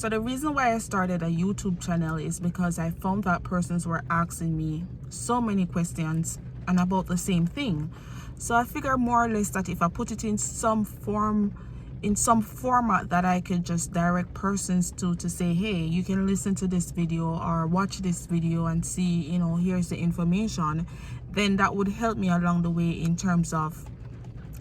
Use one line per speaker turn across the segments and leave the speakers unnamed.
So the reason why I started a YouTube channel is because I found that persons were asking me so many questions and about the same thing. So I figured more or less that if I put it in some form, in some format that I could just direct persons to say, hey, you can listen to this video or watch this video and see, you know, here's the information, then that would help me along the way in terms of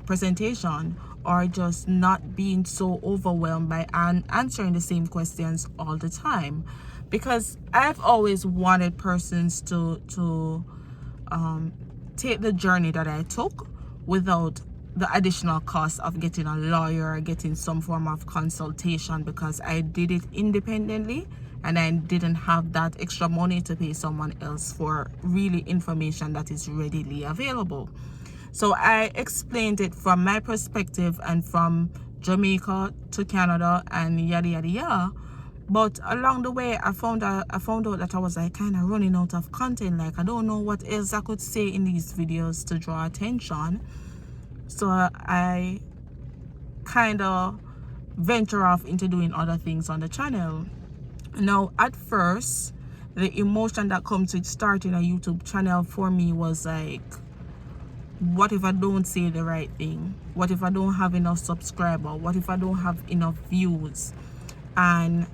presentation, or just not being so overwhelmed by answering the same questions all the time. Because I've always wanted persons to take the journey that I took without the additional cost of getting a lawyer or getting some form of consultation, because I did it independently and I didn't have that extra money to pay someone else for really information that is readily available. So I explained it from my perspective and from Jamaica to Canada and yada yada yada. But along the way, I found out that I was like kind of running out of content. Like, I don't know what else I could say in these videos to draw attention. So I kind of venture off into doing other things on the channel. Now, at first, the emotion that comes with starting a YouTube channel for me was like, what if I don't say the right thing? What if I don't have enough subscribers? What if I don't have enough views? And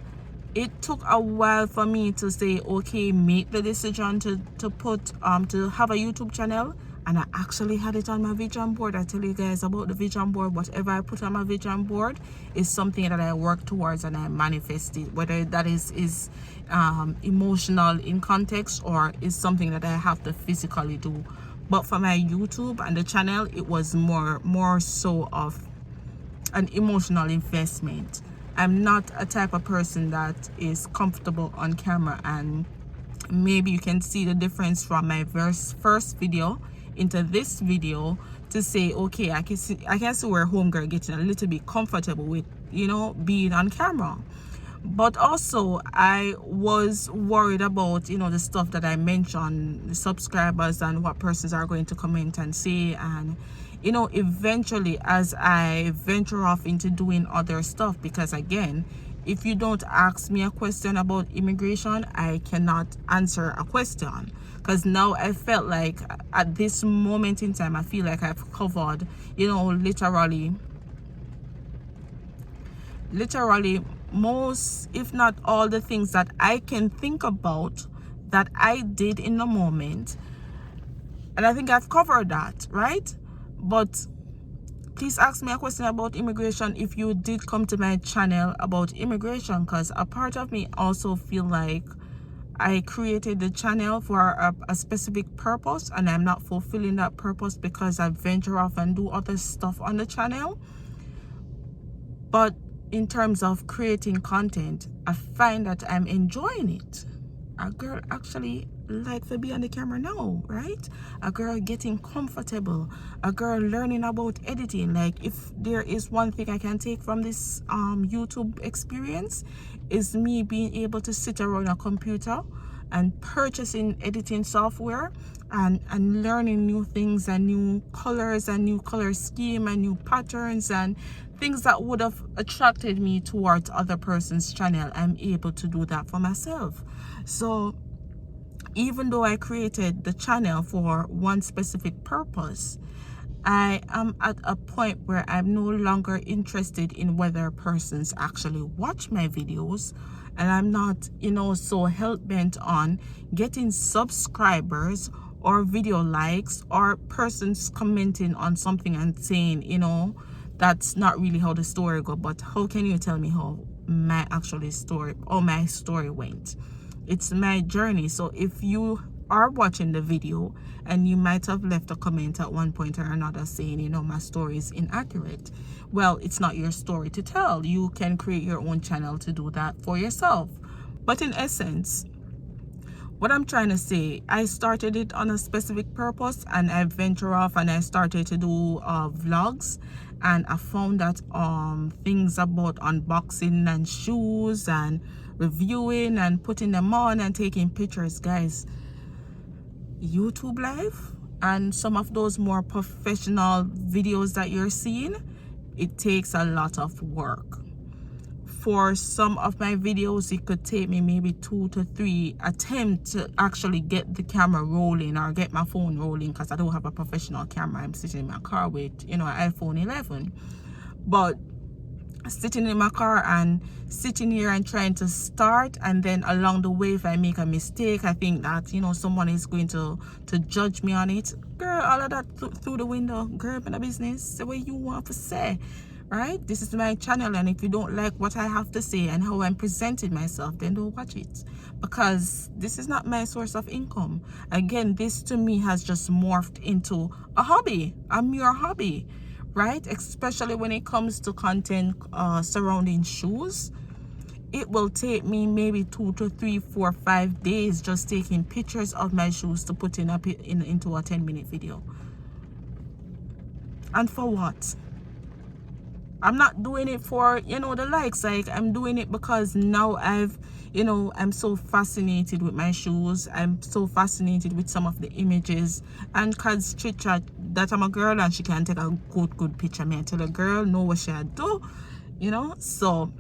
it took a while for me to say, okay, make the decision to have a YouTube channel. And I actually had it on my vision board. I tell you guys about the vision board. Whatever I put on my vision board is something that I work towards and I manifest it, whether that is emotional in context or is something that I have to physically do. But for my YouTube and the channel, it was more so of an emotional investment. I'm not a type of person that is comfortable on camera, and maybe you can see the difference from my first video into this video to say, okay, I can see where homegirl getting a little bit comfortable with, you know, being on camera. But also I was worried about, you know, the stuff that I mentioned, the subscribers and what persons are going to comment and say. And, you know, eventually as I venture off into doing other stuff, because again, if you don't ask me a question about immigration, I cannot answer a question. Because now I felt like at this moment in time, I feel like I've covered, you know, literally most, if not all, the things that I can think about that I did in the moment. And I think I've covered that, right? But please ask me a question about immigration if you did come to my channel about immigration, because a part of me also feel like I created the channel for a specific purpose, and I'm not fulfilling that purpose because I venture off and do other stuff on the channel. But in terms of creating content, I find that I'm enjoying it. A girl actually like to be on the camera now, right? A girl getting comfortable, a girl learning about editing. Like, if there is one thing I can take from this YouTube experience, is me being able to sit around a computer and purchasing editing software and learning new things and new colors and new color scheme and new patterns and things that would have attracted me towards other person's channel. I'm able to do that for myself. So even though I created the channel for one specific purpose, I am at a point where I'm no longer interested in whether persons actually watch my videos, and I'm not, you know, so hell-bent on getting subscribers or video likes or persons commenting on something and saying, you know, that's not really how the story go, but how can you tell me how my actual story or my story went? It's my journey. So if you are watching the video and you might have left a comment at one point or another saying, you know, my story is inaccurate, well, it's not your story to tell. You can create your own channel to do that for yourself. But in essence, what I'm trying to say, I started it on a specific purpose, and I venture off and I started to do vlogs, and I found that things about unboxing and shoes and reviewing and putting them on and taking pictures, guys, YouTube live and some of those more professional videos that you're seeing, it takes a lot of work. for some of my videos, it could take me maybe 2 to 3 attempts to actually get the camera rolling or get my phone rolling, because I don't have a professional camera. I'm sitting in my car with, an iPhone 11. But sitting in my car and sitting here and trying to start, and then along the way, if I make a mistake, I think that someone is going to judge me on it. Girl, all of that through the window. Girl, in the business, say what you want to say, right? This is my channel, and if you don't like what I have to say and how I'm presenting myself, then don't watch it, because this is not my source of income. Again, this to me has just morphed into a hobby, a mere hobby, right? Especially when it comes to content surrounding shoes. It will take me maybe 2 to 3, 4, 5 days just taking pictures of my shoes to put into a 10-minute video. And for what? I'm not doing it for the likes. Like, I'm doing it because now I'm so fascinated with my shoes. I'm so fascinated with some of the images, and cause chit chat that I'm a girl and she can take a good picture. Me, I tell a girl know what she do, so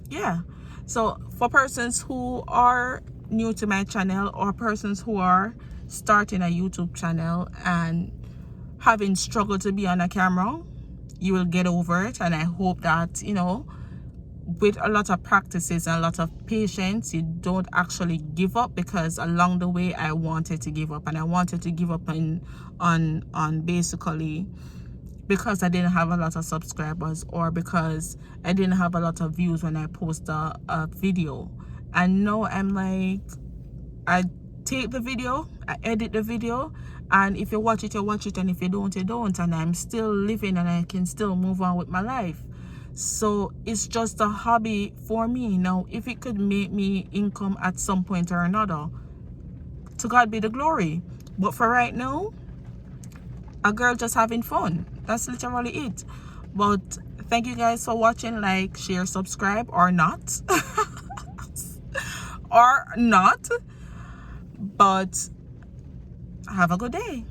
yeah. So for persons who are new to my channel, or persons who are starting a YouTube channel and having struggled to be on a camera, you will get over it. And I hope that with a lot of practices and a lot of patience, you don't actually give up, because along the way I wanted to give up, and I wanted to give up on basically because I didn't have a lot of subscribers, or because I didn't have a lot of views when I post a video. And now I'm like, I take the video, I edit the video, and if you watch it, you watch it, and if you don't, you don't, and I'm still living and I can still move on with my life. So it's just a hobby for me. Now, if it could make me income at some point or another, to God be the glory. But for right now, a girl just having fun. That's literally it. But thank you guys for watching. Like, share, subscribe, or not. Or not. But have a good day.